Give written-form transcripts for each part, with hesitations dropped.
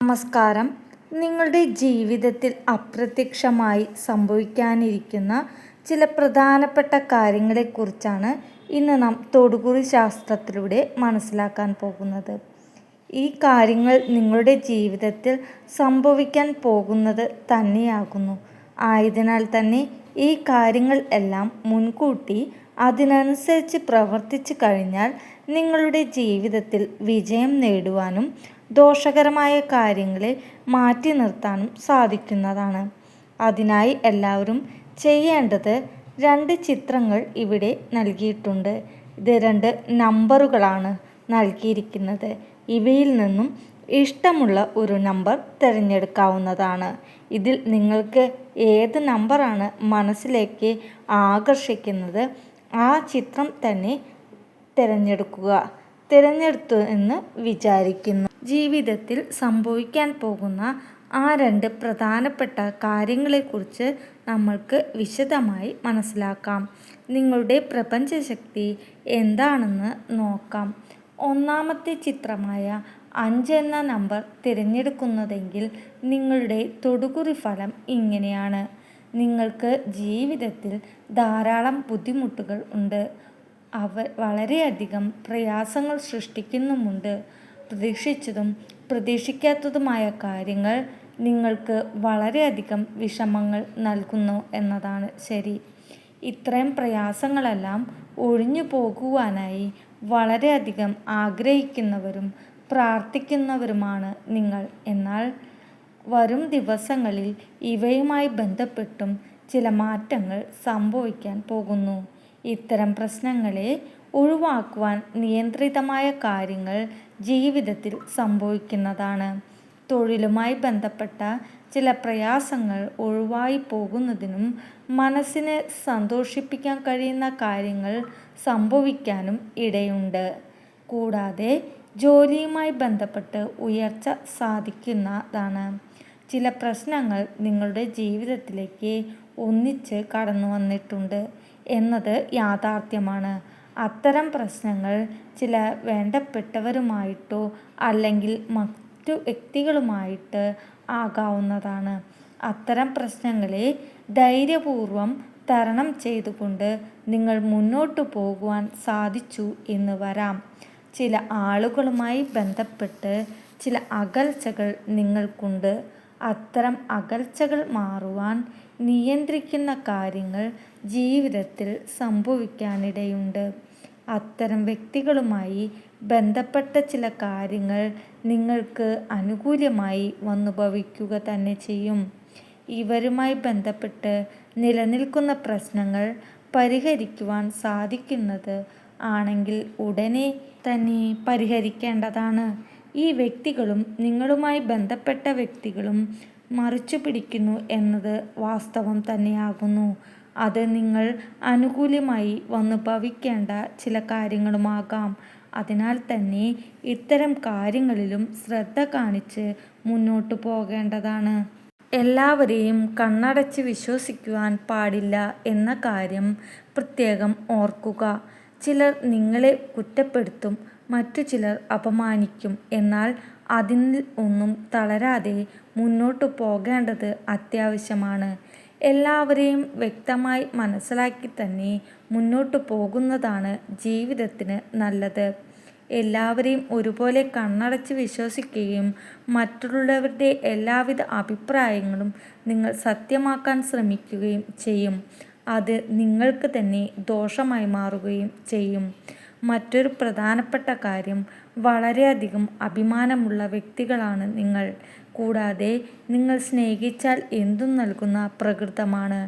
നമസ്കാരം. നിങ്ങളുടെ ജീവിതത്തിൽ അപ്രത്യക്ഷമായി സംഭവിക്കാനിരിക്കുന്ന ചില പ്രധാനപ്പെട്ട കാര്യങ്ങളെക്കുറിച്ചാണ് ഇന്ന് നാം തൊടുകുറി ശാസ്ത്രത്തിലൂടെ മനസ്സിലാക്കാൻ പോകുന്നത്. ഈ കാര്യങ്ങൾ നിങ്ങളുടെ ജീവിതത്തിൽ സംഭവിക്കാൻ പോകുന്നത് തന്നെയാകുന്നു. ആയതിനാൽ തന്നെ ഈ കാര്യങ്ങൾ എല്ലാം മുൻകൂട്ടി അതിനനുസരിച്ച് പ്രവർത്തിച്ചു കഴിഞ്ഞാൽ നിങ്ങളുടെ ജീവിതത്തിൽ വിജയം നേടുവാനും ദോഷകരമായ കാര്യങ്ങളെ മാറ്റി നിർത്താനും സാധിക്കുന്നതാണ്. അതിനായി എല്ലാവരും ചെയ്യേണ്ടത് 2 ചിത്രങ്ങൾ ഇവിടെ നൽകിയിട്ടുണ്ട്. ഇത് 2 നമ്പറുകളാണ് നൽകിയിരിക്കുന്നത്. ഇവയിൽ നിന്നും ഇഷ്ടമുള്ള ഒരു നമ്പർ തിരഞ്ഞെടുക്കാവുന്നതാണ്. ഇതിൽ നിങ്ങൾക്ക് ഏത് നമ്പറാണ് മനസ്സിലേക്ക് ആകർഷിക്കുന്നത് ആ ചിത്രം തന്നെ തിരഞ്ഞെടുത്തു എന്ന് വിചാരിക്കുന്നു. ജീവിതത്തിൽ സംഭവിക്കാൻ പോകുന്ന ആ 2 പ്രധാനപ്പെട്ട കാര്യങ്ങളെക്കുറിച്ച് നമ്മൾക്ക് വിശദമായി മനസ്സിലാക്കാം. നിങ്ങളുടെ പ്രപഞ്ചശക്തി എന്താണെന്ന് നോക്കാം. ഒന്നാമത്തെ ചിത്രമായ 5 എന്ന നമ്പർ തിരഞ്ഞെടുക്കുന്നതെങ്കിൽ നിങ്ങളുടെ തൊടുകുറി ഫലം ഇങ്ങനെയാണ്. നിങ്ങൾക്ക് ജീവിതത്തിൽ ധാരാളം ബുദ്ധിമുട്ടുകൾ ഉണ്ട്. അവ വളരെയധികം പ്രയാസങ്ങൾ സൃഷ്ടിക്കുന്നുമുണ്ട്. പ്രതീക്ഷിച്ചതും പ്രതീക്ഷിക്കാത്തതുമായ കാര്യങ്ങൾ നിങ്ങൾക്ക് വളരെയധികം വിഷമങ്ങൾ നൽകുന്നു എന്നതാണ് ശരി. ഇത്തരം പ്രയാസങ്ങളെല്ലാം ഒഴിഞ്ഞു പോകുവാനായി വളരെയധികം ആഗ്രഹിക്കുന്നവരും പ്രാർത്ഥിക്കുന്നവരുമാണ് നിങ്ങൾ. എന്നാൽ വരും ദിവസങ്ങളിൽ ഇവയുമായി ബന്ധപ്പെട്ടും ചില മാറ്റങ്ങൾ സംഭവിക്കാൻ പോകുന്നു. ഇത്തരം പ്രശ്നങ്ങളെ ഒഴിവാക്കുവാൻ നിയന്ത്രിതമായ കാര്യങ്ങൾ ജീവിതത്തിൽ സംഭവിക്കുന്നതാണ്. തൊഴിലുമായി ബന്ധപ്പെട്ട ചില പ്രയാസങ്ങൾ ഒഴിവായി പോകുന്നതിനും മനസ്സിനെ സന്തോഷിപ്പിക്കാൻ കഴിയുന്ന കാര്യങ്ങൾ സംഭവിക്കാനും ഇടയുണ്ട്. കൂടാതെ ജോലിയുമായി ബന്ധപ്പെട്ട് ഉയർച്ച സാധിക്കുന്നതാണ്. ചില പ്രശ്നങ്ങൾ നിങ്ങളുടെ ജീവിതത്തിലേക്ക് ഒന്നിച്ച് കടന്നു വന്നിട്ടുണ്ട് എന്നത് യാഥാർത്ഥ്യമാണ്. അത്തരം പ്രശ്നങ്ങൾ ചില വേണ്ടപ്പെട്ടവരുമായിട്ടോ അല്ലെങ്കിൽ മറ്റു വ്യക്തികളുമായിട്ട് ആകാവുന്നതാണ്. അത്തരം പ്രശ്നങ്ങളെ ധൈര്യപൂർവം തരണം ചെയ്തുകൊണ്ട് നിങ്ങൾ മുന്നോട്ടു പോകുവാൻ സാധിച്ചു എന്ന് വരാം. ചില ആളുകളുമായി ബന്ധപ്പെട്ട് ചില അകൽച്ചകൾ നിങ്ങൾക്കുണ്ട്. അത്തരം അകൽച്ചകൾ മാറുവാൻ നിയന്ത്രിക്കുന്ന കാര്യങ്ങൾ ജീവിതത്തിൽ സംഭവിക്കാനിടയുണ്ട്. അത്തരം വ്യക്തികളുമായി ബന്ധപ്പെട്ട ചില കാര്യങ്ങൾ നിങ്ങൾക്ക് അനുകൂലമായി വന്നു ഭവിക്കുക തന്നെ ചെയ്യും. ഇവരുമായി ബന്ധപ്പെട്ട് നിലനിൽക്കുന്ന പ്രശ്നങ്ങൾ പരിഹരിക്കുവാൻ സാധിക്കുന്നത് ആണെങ്കിൽ ഉടനെ തന്നെ പരിഹരിക്കേണ്ടതാണ്. ഈ വ്യക്തികളും നിങ്ങളുമായി ബന്ധപ്പെട്ട വ്യക്തികളും മറിച്ചു പിടിക്കുന്നു എന്നത് വാസ്തവം തന്നെയാകുന്നു. അത് നിങ്ങൾ അനുകൂലമായി വന്നു ഭവിക്കേണ്ട ചില കാര്യങ്ങളുമാകാം. അതിനാൽ തന്നെ ഇത്തരം കാര്യങ്ങളിലും ശ്രദ്ധ കാണിച്ച് മുന്നോട്ടു പോകേണ്ടതാണ്. എല്ലാവരെയും കണ്ണടച്ച് വിശ്വസിക്കുവാൻ പാടില്ല എന്ന കാര്യം പ്രത്യേകം ഓർക്കുക. ചിലർ നിങ്ങളെ കുറ്റപ്പെടുത്തും, മറ്റു ചിലർ അപമാനിക്കും. എന്നാൽ അതിൽ ഒന്നും തളരാതെ മുന്നോട്ടു പോകേണ്ടത് അത്യാവശ്യമാണ്. എല്ലാവരെയും വ്യക്തമായി മനസ്സിലാക്കി തന്നെ മുന്നോട്ടു പോകുന്നതാണ് ജീവിതത്തിന് നല്ലത്. എല്ലാവരെയും ഒരുപോലെ കണ്ണടച്ച് വിശ്വസിക്കുകയും മറ്റുള്ളവരുടെ എല്ലാവിധ അഭിപ്രായങ്ങളും നിങ്ങൾ സത്യമാക്കാൻ ശ്രമിക്കുകയും ചെയ്യും. അത് നിങ്ങൾക്ക് തന്നെ ദോഷമായി മാറുകയും ചെയ്യും. മറ്റൊരു പ്രധാനപ്പെട്ട കാര്യം, വളരെയധികം അഭിമാനമുള്ള വ്യക്തികളാണ് നിങ്ങൾ. കൂടാതെ നിങ്ങൾ സ്നേഹിച്ചാൽ എന്തും നൽകുന്ന പ്രകൃതമാണ്.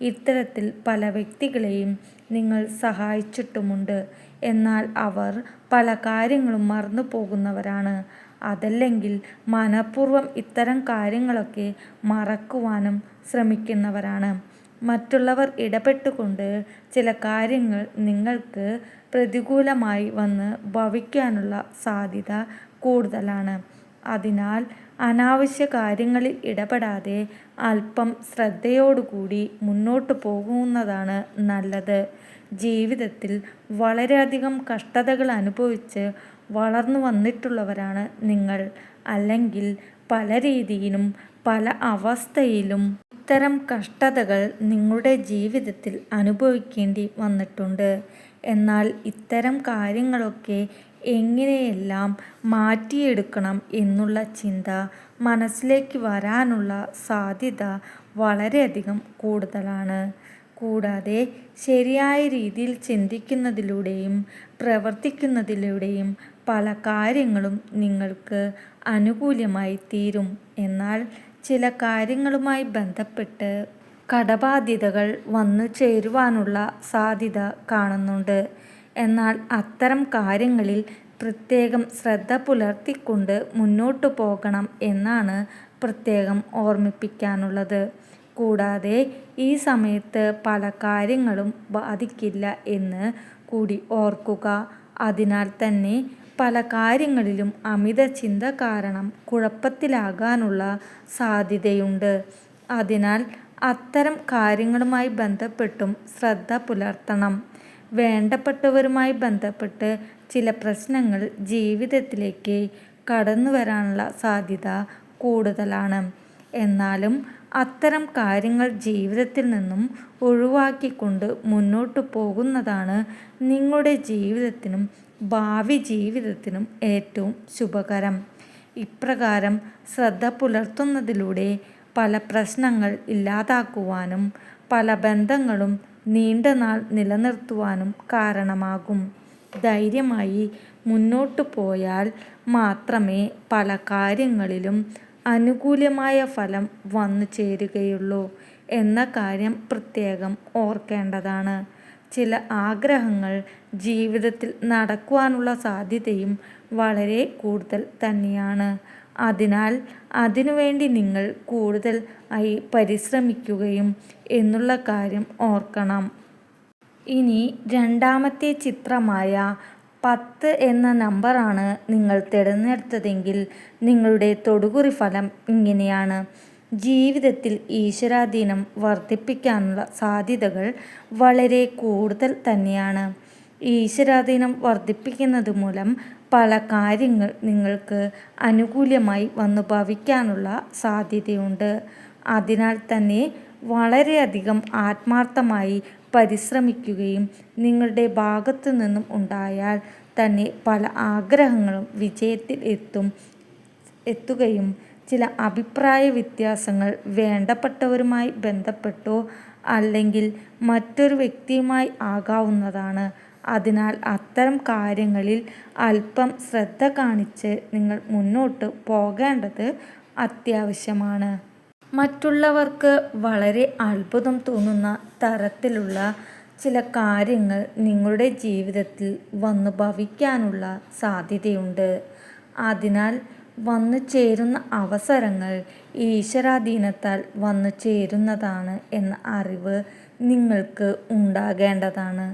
ഇത്തരത്തിൽ പല വ്യക്തികളെയും നിങ്ങൾ സഹായിച്ചിട്ടുമുണ്ട്. എന്നാൽ അവർ പല കാര്യങ്ങളും മറന്നു പോകുന്നവരാണ്. അതല്ലെങ്കിൽ മനഃപൂർവ്വം ഇത്തരം കാര്യങ്ങളൊക്കെ മറക്കുവാനും ശ്രമിക്കുന്നവരാണ്. മറ്റുള്ളവർ ഇടപെട്ടുകൊണ്ട് ചില കാര്യങ്ങൾ നിങ്ങൾക്ക് പ്രതികൂലമായി വന്ന് ഭവിക്കാനുള്ള സാധ്യത കൂടുതലാണ്. അതിനാൽ അനാവശ്യ കാര്യങ്ങളിൽ ഇടപെടാതെ അല്പം ശ്രദ്ധയോടുകൂടി മുന്നോട്ടു പോകുന്നതാണ് നല്ലത്. ജീവിതത്തിൽ വളരെയധികം കഷ്ടതകൾ അനുഭവിച്ച് വളർന്നു വന്നിട്ടുള്ളവരാണ് നിങ്ങൾ. അല്ലെങ്കിൽ പല രീതിയിലും പല അവസ്ഥയിലും ഇത്തരം കഷ്ടതകൾ നിങ്ങളുടെ ജീവിതത്തിൽ അനുഭവിക്കേണ്ടി വന്നിട്ടുണ്ട്. എന്നാൽ ഇത്തരം കാര്യങ്ങളൊക്കെ എങ്ങനെയെല്ലാം മാറ്റിയെടുക്കണം എന്നുള്ള ചിന്ത മനസ്സിലേക്ക് വരാനുള്ള സാധ്യത വളരെയധികം കൂടുതലാണ്. കൂടാതെ ശരിയായ രീതിയിൽ ചിന്തിക്കുന്നതിലൂടെയും പ്രവർത്തിക്കുന്നതിലൂടെയും പല കാര്യങ്ങളും നിങ്ങൾക്ക് അനുകൂലമായി തീരും. എന്നാൽ ചില കാര്യങ്ങളുമായി ബന്ധപ്പെട്ട് കടബാധ്യതകൾ വന്നു ചേരുവാനുള്ള സാധ്യത കാണുന്നുണ്ട്. എന്നാൽ അത്തരം കാര്യങ്ങളിൽ പ്രത്യേകം ശ്രദ്ധ പുലർത്തിക്കൊണ്ട് മുന്നോട്ടു പോകണം എന്നാണ് പ്രത്യേകം ഓർമ്മിപ്പിക്കാനുള്ളത്. കൂടാതെ ഈ സമയത്ത് പല കാര്യങ്ങളും ബാധിക്കില്ല എന്ന് കൂടി ഓർക്കുക. അതിനാൽ തന്നെ പല കാര്യങ്ങളിലും അമിത ചിന്ത കാരണം കുഴപ്പത്തിലാകാനുള്ള സാധ്യതയുണ്ട്. അതിനാൽ അത്തരം കാര്യങ്ങളുമായി ബന്ധപ്പെട്ടും ശ്രദ്ധ പുലർത്തണം. വേണ്ടപ്പെട്ടവരുമായി ബന്ധപ്പെട്ട് ചില പ്രശ്നങ്ങൾ ജീവിതത്തിലേക്ക് കടന്നു വരാനുള്ള സാധ്യത കൂടുതലാണ്. എന്നാലും അത്തരം കാര്യങ്ങൾ ജീവിതത്തിൽ നിന്നും ഒഴിവാക്കിക്കൊണ്ട് മുന്നോട്ടു പോകുന്നതാണ് നിങ്ങളുടെ ജീവിതത്തിനും ഭാവി ജീവിതത്തിനും ഏറ്റവും ശുഭകരം. ഇപ്രകാരം ശ്രദ്ധ പുലർത്തുന്നതിലൂടെ പല പ്രശ്നങ്ങൾ ഇല്ലാതാക്കുവാനും പല ബന്ധങ്ങളും നീണ്ട നാൾ നിലനിർത്തുവാനും കാരണമാകും. ധൈര്യമായി മുന്നോട്ടു പോയാൽ മാത്രമേ പല കാര്യങ്ങളിലും അനുകൂലമായ ഫലം വന്നു ചേരുകയുള്ളൂ എന്ന കാര്യം പ്രത്യേകം ഓർക്കേണ്ടതാണ്. ചില ആഗ്രഹങ്ങൾ ജീവിതത്തിൽ നടക്കുവാനുള്ള സാധ്യതയും വളരെ കൂടുതൽ തന്നെയാണ്. അതിനാൽ അതിനുവേണ്ടി നിങ്ങൾ കൂടുതൽ ആയി പരിശ്രമിക്കുകയും എന്നുള്ള കാര്യം ഓർക്കണം. ഇനി രണ്ടാമത്തെ ചിത്രമായ 10 എന്ന നമ്പറാണ് നിങ്ങൾ തിരഞ്ഞെടുത്തതെങ്കിൽ നിങ്ങളുടെ തൊടുകുറി ഫലം ഇങ്ങനെയാണ്. ജീവിതത്തിൽ ഈശ്വരാധീനം വർദ്ധിപ്പിക്കാനുള്ള സാധ്യതകൾ വളരെ കൂടുതൽ തന്നെയാണ്. ഈശ്വരാധീനം വർദ്ധിപ്പിക്കുന്നത് മൂലം പല കാര്യങ്ങൾ നിങ്ങൾക്ക് അനുകൂലമായി വന്നു ഭവിക്കാനുള്ള സാധ്യതയുണ്ട്. അതിനാൽ തന്നെ വളരെയധികം ആത്മാർത്ഥമായി പരിശ്രമിക്കുകയും നിങ്ങളുടെ ഭാഗത്തു നിന്നും ഉണ്ടായാൽ തന്നെ പല ആഗ്രഹങ്ങളും വിജയത്തിൽ എത്തുകയും ചില അഭിപ്രായ വ്യത്യാസങ്ങൾ വേണ്ടപ്പെട്ടവരുമായി ബന്ധപ്പെട്ടോ അല്ലെങ്കിൽ മറ്റൊരു വ്യക്തിയുമായി ആകാവുന്നതാണ്. അതിനാൽ അത്തരം കാര്യങ്ങളിൽ അല്പം ശ്രദ്ധ കാണിച്ച് നിങ്ങൾ മുന്നോട്ട് പോകേണ്ടത് അത്യാവശ്യമാണ്. മറ്റുള്ളവർക്ക് വളരെ അത്ഭുതം തോന്നുന്ന തരത്തിലുള്ള ചില കാര്യങ്ങൾ നിങ്ങളുടെ ജീവിതത്തിൽ വന്നു ഭവിക്കാനുള്ള സാധ്യതയുണ്ട്. അതിനാൽ വന്നു ചേരുന്ന അവസരങ്ങൾ ഈശ്വരാധീനത്താൽ വന്നു ചേരുന്നതാണ് എന്ന അറിവ് നിങ്ങൾക്ക് ഉണ്ടാകേണ്ടതാണ്.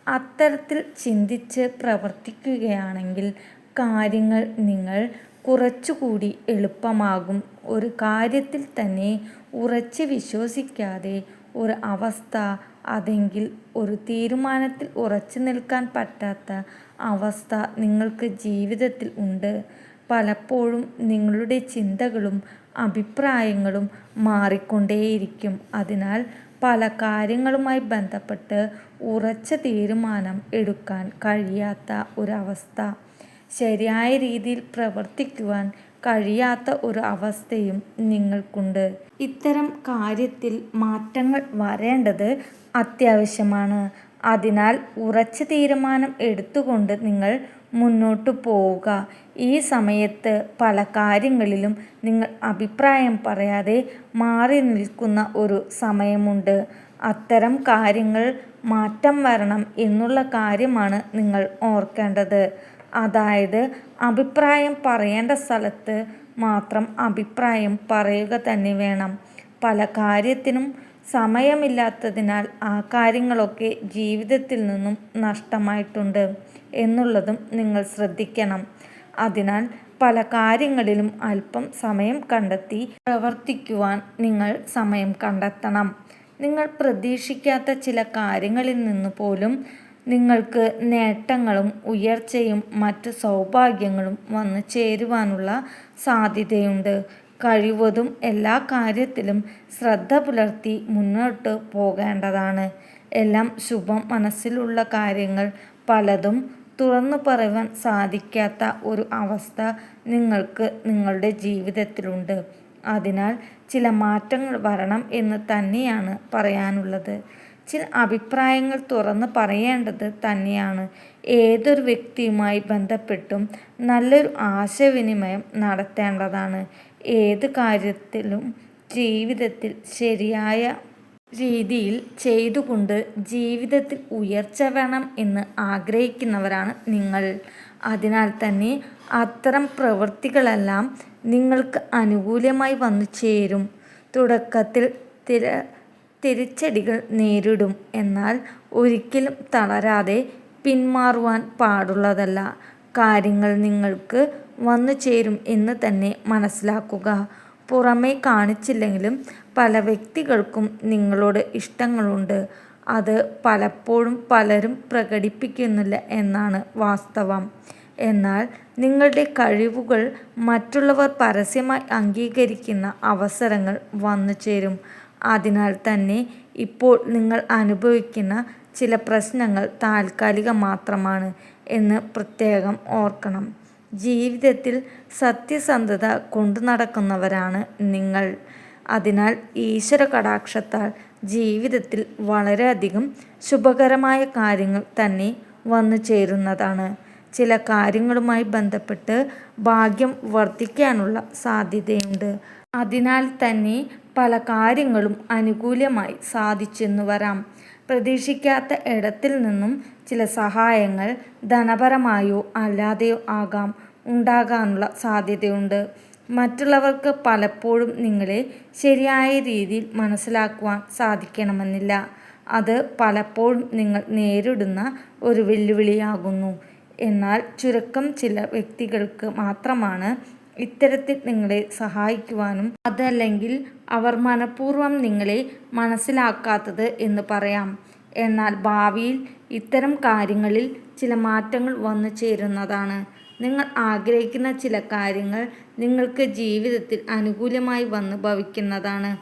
അത്തരത്തിൽ ചിന്തിച്ച് പ്രവർത്തിക്കുകയാണെങ്കിൽ കാര്യങ്ങൾ നിങ്ങൾ കുറച്ചുകൂടി എളുപ്പമാകും. ഒരു കാര്യത്തിൽ തന്നെ ഉറച്ച് വിശ്വസിക്കാതെ ഒരു അവസ്ഥ അതെങ്കിൽ ഒരു തീരുമാനത്തിൽ ഉറച്ചു നിൽക്കാൻ പറ്റാത്ത അവസ്ഥ നിങ്ങൾക്ക് ജീവിതത്തിൽ ഉണ്ട്. പലപ്പോഴും നിങ്ങളുടെ ചിന്തകളും അഭിപ്രായങ്ങളും മാറിക്കൊണ്ടേയിരിക്കും. അതിനാൽ പല കാര്യങ്ങളുമായി ബന്ധപ്പെട്ട് ഉറച്ച തീരുമാനം എടുക്കാൻ കഴിയാത്ത ഒരവസ്ഥ, ശരിയായ രീതിയിൽ പ്രവർത്തിക്കുവാൻ കഴിയാത്ത ഒരു അവസ്ഥയും നിങ്ങൾക്കുണ്ട്. ഇത്തരം കാര്യത്തിൽ മാറ്റങ്ങൾ വരേണ്ടത് അത്യാവശ്യമാണ്. അതിനാൽ ഉറച്ച തീരുമാനം എടുത്തുകൊണ്ട് നിങ്ങൾ മുന്നോട്ടു പോവുക. ഈ സമയത്ത് പല കാര്യങ്ങളിലും നിങ്ങൾ അഭിപ്രായം പറയാതെ മാറി നിൽക്കുന്ന ഒരു സമയമുണ്ട്. അത്തരം കാര്യങ്ങൾ മാറ്റം വരണം എന്നുള്ള കാര്യമാണ് നിങ്ങൾ ഓർക്കേണ്ടത്. അതായത് അഭിപ്രായം പറയേണ്ട സ്ഥലത്ത് മാത്രം അഭിപ്രായം പറയുക തന്നെ വേണം. പല കാര്യത്തിനും സമയമില്ലാത്തതിനാൽ ആ കാര്യങ്ങളൊക്കെ ജീവിതത്തിൽ നിന്നും നഷ്ടമായിട്ടുണ്ട് എന്നുള്ളതും നിങ്ങൾ ശ്രദ്ധിക്കണം. അതിനാൽ പല കാര്യങ്ങളിലും അല്പം സമയം കണ്ടെത്തി പ്രവർത്തിക്കുവാൻ നിങ്ങൾ സമയം കണ്ടെത്തണം. നിങ്ങൾ പ്രതീക്ഷിക്കാത്ത ചില കാര്യങ്ങളിൽ നിന്ന് പോലും നിങ്ങൾക്ക് നേട്ടങ്ങളും ഉയർച്ചയും മറ്റ് സൗഭാഗ്യങ്ങളും വന്നു ചേരുവാനുള്ള സാധ്യതയുണ്ട്. കഴിവതും എല്ലാ കാര്യത്തിലും ശ്രദ്ധ പുലർത്തി മുന്നോട്ട് പോകേണ്ടതാണ്. എല്ലാം ശുഭം. മനസ്സിലുള്ള കാര്യങ്ങൾ പലതും തുറന്നു പറയുവാൻ സാധിക്കാത്ത ഒരു അവസ്ഥ നിങ്ങൾക്ക് നിങ്ങളുടെ ജീവിതത്തിലുണ്ട്. അതിനാൽ ചില മാറ്റങ്ങൾ വരണം എന്ന് തന്നെയാണ് പറയാനുള്ളത്. ചില അഭിപ്രായങ്ങൾ തുറന്ന് പറയേണ്ടത് തന്നെയാണ്. ഏതൊരു വ്യക്തിയുമായി ബന്ധപ്പെട്ടും നല്ലൊരു ആശയവിനിമയം നടത്തേണ്ടതാണ്. ഏത് കാര്യത്തിലും ജീവിതത്തിൽ ശരിയായ രീതിയിൽ ചെയ്തുകൊണ്ട് ജീവിതത്തിൽ ഉയർച്ച വേണം എന്ന് ആഗ്രഹിക്കുന്നവരാണ് നിങ്ങൾ. അതിനാൽ തന്നെ അത്തരം പ്രവൃത്തികളെല്ലാം നിങ്ങൾക്ക് അനുകൂലമായി വന്നു ചേരും. തുടക്കത്തിൽ തിരിച്ചടികൾ നേരിടും. എന്നാൽ ഒരിക്കലും തളരാതെ പിന്മാറുവാൻ പാടുള്ളതല്ല. കാര്യങ്ങൾ നിങ്ങൾക്ക് വന്നു ചേരും എന്ന് തന്നെ മനസ്സിലാക്കുക. പുറമേ കാണിച്ചില്ലെങ്കിലും പല വ്യക്തികൾക്കും നിങ്ങളോട് ഇഷ്ടങ്ങളുണ്ട്. അത് പലപ്പോഴും പലരും പ്രകടിപ്പിക്കുന്നില്ല എന്നാണ് വാസ്തവം. എന്നാൽ നിങ്ങളുടെ കഴിവുകൾ മറ്റുള്ളവർ പരസ്യമായി അംഗീകരിക്കുന്ന അവസരങ്ങൾ വന്നു ചേരും. അതിനാൽ തന്നെ ഇപ്പോൾ നിങ്ങൾ അനുഭവിക്കുന്ന ചില പ്രശ്നങ്ങൾ താൽക്കാലികം മാത്രമാണ് എന്ന് പ്രത്യേകം ഓർക്കണം. ജീവിതത്തിൽ സത്യസന്ധത കൊണ്ടു നടക്കുന്നവരാണ് നിങ്ങൾ. അതിനാൽ ഈശ്വര കടാക്ഷത്താൽ ജീവിതത്തിൽ വളരെയധികം ശുഭകരമായ കാര്യങ്ങൾ തന്നെ വന്നു ചേരുന്നതാണ്. ചില കാര്യങ്ങളുമായി ബന്ധപ്പെട്ട് ഭാഗ്യം വർദ്ധിക്കാനുള്ള സാധ്യതയുണ്ട്. അതിനാൽ തന്നെ പല കാര്യങ്ങളും അനുകൂലമായി സാധിച്ചെന്നു വരാം. പ്രതീക്ഷിക്കാത്ത ഇടത്തിൽ നിന്നും ചില സഹായങ്ങൾ ധനപരമായോ അല്ലാതെയോ ആകാം ഉണ്ടാകാനുള്ള സാധ്യതയുണ്ട്. മറ്റുള്ളവർക്ക് പലപ്പോഴും നിങ്ങളെ ശരിയായ രീതിയിൽ മനസ്സിലാക്കുവാൻ സാധിക്കണമെന്നില്ല. അത് പലപ്പോഴും നിങ്ങൾ നേരിടുന്ന ഒരു വെല്ലുവിളിയാകുന്നു. എന്നാൽ ചുരുക്കം ചില വ്യക്തികൾക്ക് മാത്രമാണ് ഇത്തരത്തിൽ നിങ്ങളെ സഹായിക്കുവാനും അതല്ലെങ്കിൽ അവർ മനഃപൂർവ്വം നിങ്ങളെ മനസ്സിലാക്കാത്തത് എന്ന് പറയാം. എന്നാൽ ഭാവിയിൽ ഇത്തരം കാര്യങ്ങളിൽ ചില മാറ്റങ്ങൾ വന്നു ചേരുന്നതാണ്. നിങ്ങൾ ആഗ്രഹിക്കുന്ന ചില കാര്യങ്ങൾ നിങ്ങൾക്ക് ജീവിതത്തിൽ അനുകൂലമായി വന്ന് ഭവിക്കുന്നതാണ്.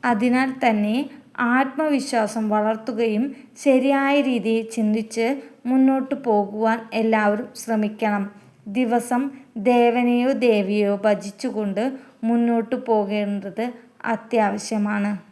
അതിനാൽ തന്നെ ആത്മവിശ്വാസം വളർത്തുകയും ശരിയായ രീതിയിൽ ചിന്തിച്ച് മുന്നോട്ട് പോകുവാൻ എല്ലാവരും ശ്രമിക്കണം. ദിവസം ദേവനെയോ ദേവിയെയോ ഭജിച്ചുകൊണ്ട് മുന്നോട്ട് പോകേണ്ടത് അത്യാവശ്യമാണ്.